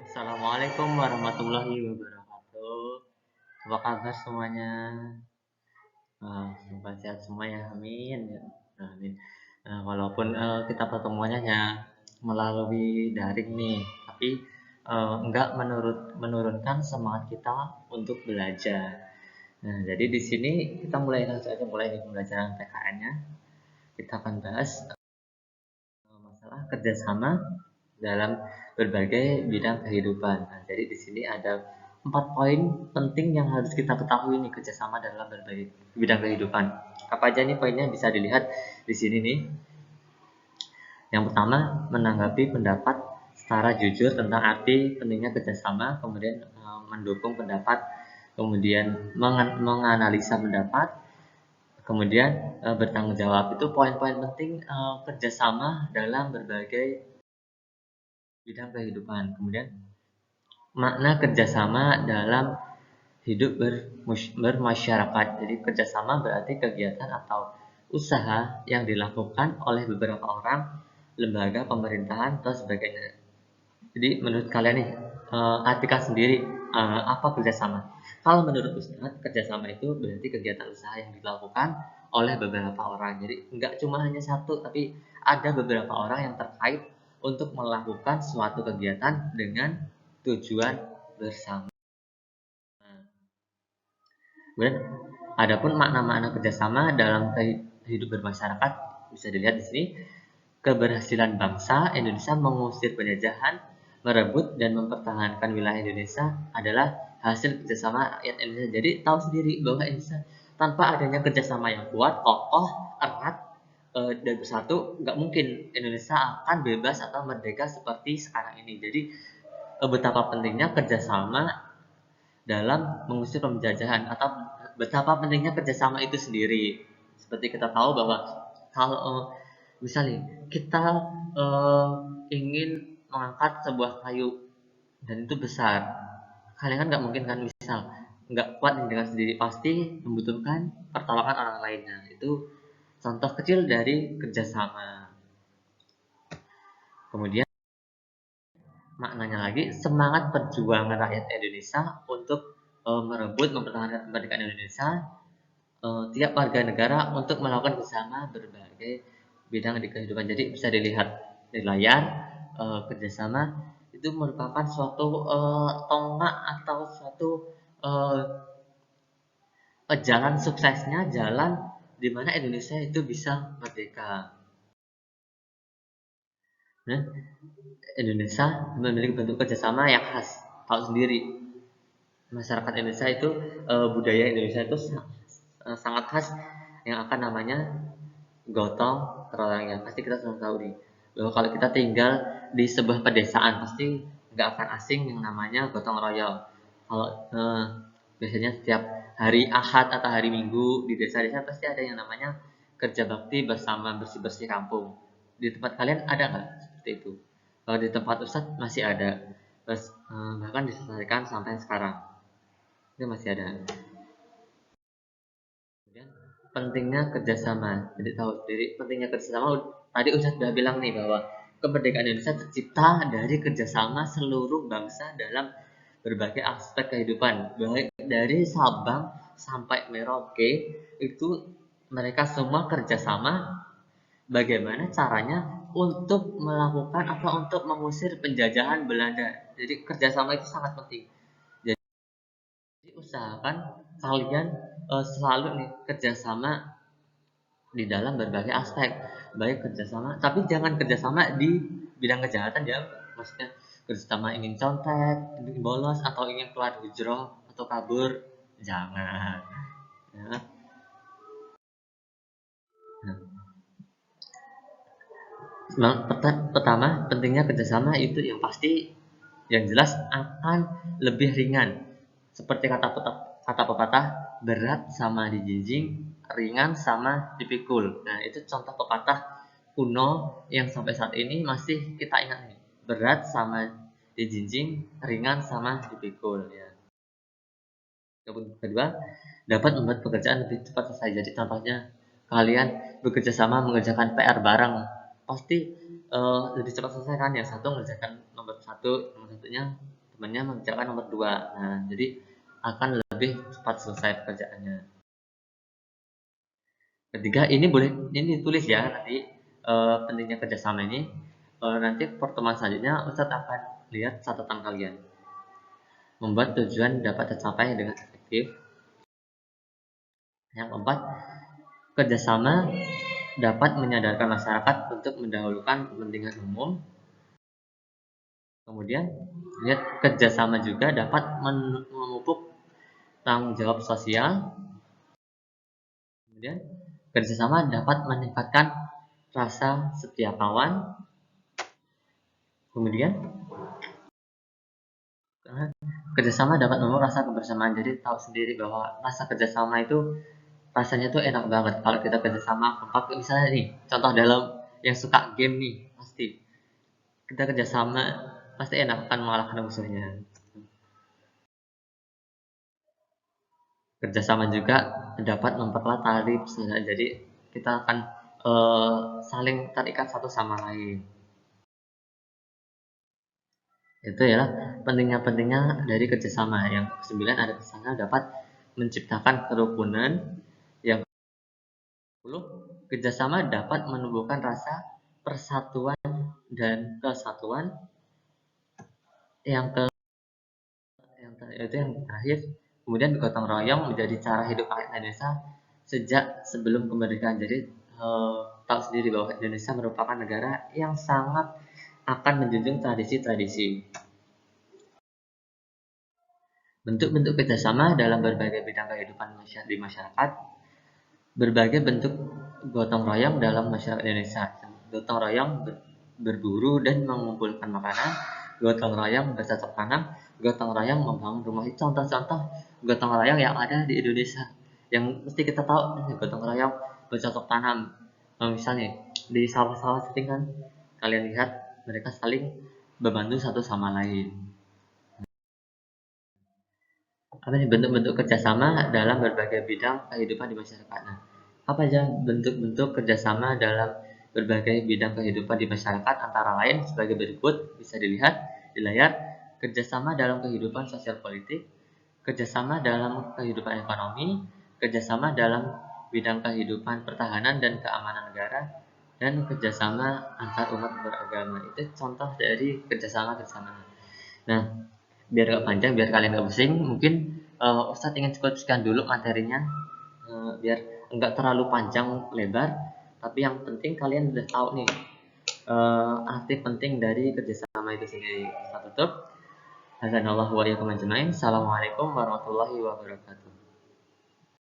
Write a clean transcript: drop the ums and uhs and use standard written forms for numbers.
Assalamualaikum warahmatullahi wabarakatuh. Apa kabar semuanya? Semoga sehat semua ya, amin. Ya. Amin. Walaupun kita pertemuannya hanya melalui daring nih, tapi enggak menurunkan semangat kita untuk belajar. Nah, jadi di sini kita langsung aja mulai nih pembelajaran PKN-nya. Kita akan bahas masalah kerjasama dalam berbagai bidang kehidupan. Nah, jadi di sini ada 4 poin penting yang harus kita ketahui nih kerjasama dalam berbagai bidang kehidupan. Apa aja nih poinnya bisa dilihat di sini nih. Yang pertama, menanggapi pendapat secara jujur tentang arti pentingnya kerjasama, kemudian mendukung pendapat, kemudian menganalisa pendapat, kemudian bertanggung jawab. Itu poin-poin penting kerjasama dalam berbagai bidang kehidupan. Kemudian makna kerjasama dalam hidup bermasyarakat. Jadi kerjasama berarti kegiatan atau usaha yang dilakukan oleh beberapa orang, lembaga, pemerintahan, atau sebagainya. Jadi menurut kalian nih, artikan sendiri apa kerjasama? Kalau menurut Ustadz, kerjasama itu berarti kegiatan usaha yang dilakukan oleh beberapa orang. Jadi nggak cuma hanya satu, tapi ada beberapa orang yang terkait untuk melakukan suatu kegiatan dengan tujuan bersama. Kemudian, adapun makna-makna kerjasama dalam hidup bermasyarakat bisa dilihat di sini. Keberhasilan bangsa Indonesia mengusir penjajahan, merebut dan mempertahankan wilayah Indonesia adalah hasil kerjasama rakyat Indonesia. Jadi tahu sendiri bahwa Indonesia tanpa adanya kerjasama yang kuat, kokoh, erat, dan bersatu, nggak mungkin Indonesia akan bebas atau merdeka seperti sekarang ini. Jadi betapa pentingnya kerjasama dalam mengusir penjajahan atau betapa pentingnya kerjasama itu sendiri. Seperti kita tahu bahwa kalau misalnya kita ingin mengangkat sebuah kayu dan itu besar, kalian kan nggak mungkin kan misal nggak kuat dengan sendiri, pasti membutuhkan pertolongan orang lainnya. Itu contoh kecil dari kerjasama. Kemudian maknanya lagi semangat perjuangan rakyat Indonesia untuk merebut mempertahankan kemerdekaan Indonesia, tiap warga negara untuk melakukan bersama berbagai bidang di kehidupan. Jadi bisa dilihat di layar, kerjasama itu merupakan suatu tonggak atau suatu uh, jalan suksesnya, jalan di mana Indonesia itu bisa merdeka. Nah, Indonesia memiliki bentuk kerjasama yang khas, tahu sendiri. Masyarakat Indonesia itu budaya Indonesia itu sangat khas yang akan namanya gotong royong. Ya pasti kita sudah tahu nih bahwa kalau kita tinggal di sebuah pedesaan pasti nggak akan asing yang namanya gotong royong. Kalau biasanya setiap hari Ahad atau hari Minggu di desa-desa pasti ada yang namanya kerja bakti bersama bersih-bersih kampung. Di tempat kalian ada nggak seperti itu? Kalau di tempat Ustadz masih ada, terus bahkan diselesaikan sampai sekarang itu masih ada. Kemudian pentingnya kerjasama. Jadi tahu sendiri pentingnya kerjasama. Tadi Ustadz sudah bilang nih bahwa kemerdekaan Indonesia tercipta dari kerjasama seluruh bangsa dalam berbagai aspek kehidupan. Baik dari Sabang sampai Merauke itu mereka semua kerjasama. Bagaimana caranya untuk melakukan atau untuk mengusir penjajahan Belanda. Jadi kerjasama itu sangat penting. Jadi usahakan kalian selalu nih kerjasama di dalam berbagai aspek, baik kerjasama, tapi jangan kerjasama di bidang kejahatan ya, maksudnya kerjasama ingin contek, ingin bolos atau ingin keluar hijrah atau kabur, jangan. Ya. Nah, pertama pentingnya kerjasama itu yang pasti, yang jelas akan lebih ringan. Seperti kata pepatah, berat sama dijinjing, ringan sama dipikul. Nah, itu contoh pepatah kuno yang sampai saat ini masih kita ingat nih. Berat sama dijinjing, ringan sama dipikul ya. Kedua, dapat membuat pekerjaan lebih cepat selesai. Jadi contohnya kalian bekerja sama mengerjakan PR bareng, pasti lebih cepat selesai kan? Yang satu mengerjakan nomor satu, nomor satunya temannya mengerjakan nomor 2. Nah, jadi akan lebih cepat selesai pekerjaannya. Ketiga, ini tulis ya nanti pentingnya kerjasama ini. Nanti pertemuan selanjutnya Ustadz akan lihat catatan kalian. Membuat tujuan dapat tercapai dengan efektif. Yang keempat, kerjasama dapat menyadarkan masyarakat untuk mendahulukan kepentingan umum. Kemudian, lihat kerjasama juga dapat memupuk tanggung jawab sosial. Kemudian, kerjasama dapat meningkatkan rasa setia kawan. Kemudian, kerjasama dapat membawa rasa kebersamaan. Jadi tahu sendiri bahwa rasa kerjasama itu rasanya tuh enak banget kalau kita kerjasama kompak. Misalnya nih, contoh dalam yang suka game nih, pasti kita kerjasama pasti enak akan mengalahkan musuhnya. Kerjasama juga dapat memperkuat tali persaudaraan. Jadi kita akan saling terikat satu sama lain. Itu ya pentingnya dari kerjasama. Yang ke-9 ada kerjasama dapat menciptakan kerukunan. Yang ke-10 kerjasama dapat menumbuhkan rasa persatuan dan kesatuan. Yang terakhir, kemudian gotong royong menjadi cara hidup rakyat Indonesia sejak sebelum kemerdekaan. Jadi tahu sendiri bahwa Indonesia merupakan negara yang sangat akan menjunjung tradisi-tradisi. Bentuk-bentuk kerjasama dalam berbagai bidang kehidupan di masyarakat. Berbagai bentuk gotong royong dalam masyarakat Indonesia. Gotong royong berburu dan mengumpulkan makanan, gotong royong bercocok tanam, gotong royong membangun rumah. Itu contoh-contoh gotong royong yang ada di Indonesia yang mesti kita tahu. Gotong royong bercocok tanam, misalnya di sawah-sawah sering kan kalian lihat mereka saling membantu satu sama lain. Apa nih bentuk-bentuk kerjasama dalam berbagai bidang kehidupan di masyarakat? Nah, apa aja bentuk-bentuk kerjasama dalam berbagai bidang kehidupan di masyarakat? Antara lain sebagai berikut, bisa dilihat di layar. Kerjasama dalam kehidupan sosial politik, kerjasama dalam kehidupan ekonomi, kerjasama dalam bidang kehidupan pertahanan dan keamanan negara, dan kerjasama antar umat beragama. Itu contoh dari kerjasama. Nah, biar gak panjang, biar kalian gak pusing, mungkin Ustadz ingin cukup sekian dulu materinya, biar enggak terlalu panjang lebar, tapi yang penting kalian udah tahu nih arti penting dari kerjasama itu sendiri. Ustadz tutup. Hasanallahu wa iyyakum ajmain. Assalamualaikum warahmatullahi wabarakatuh.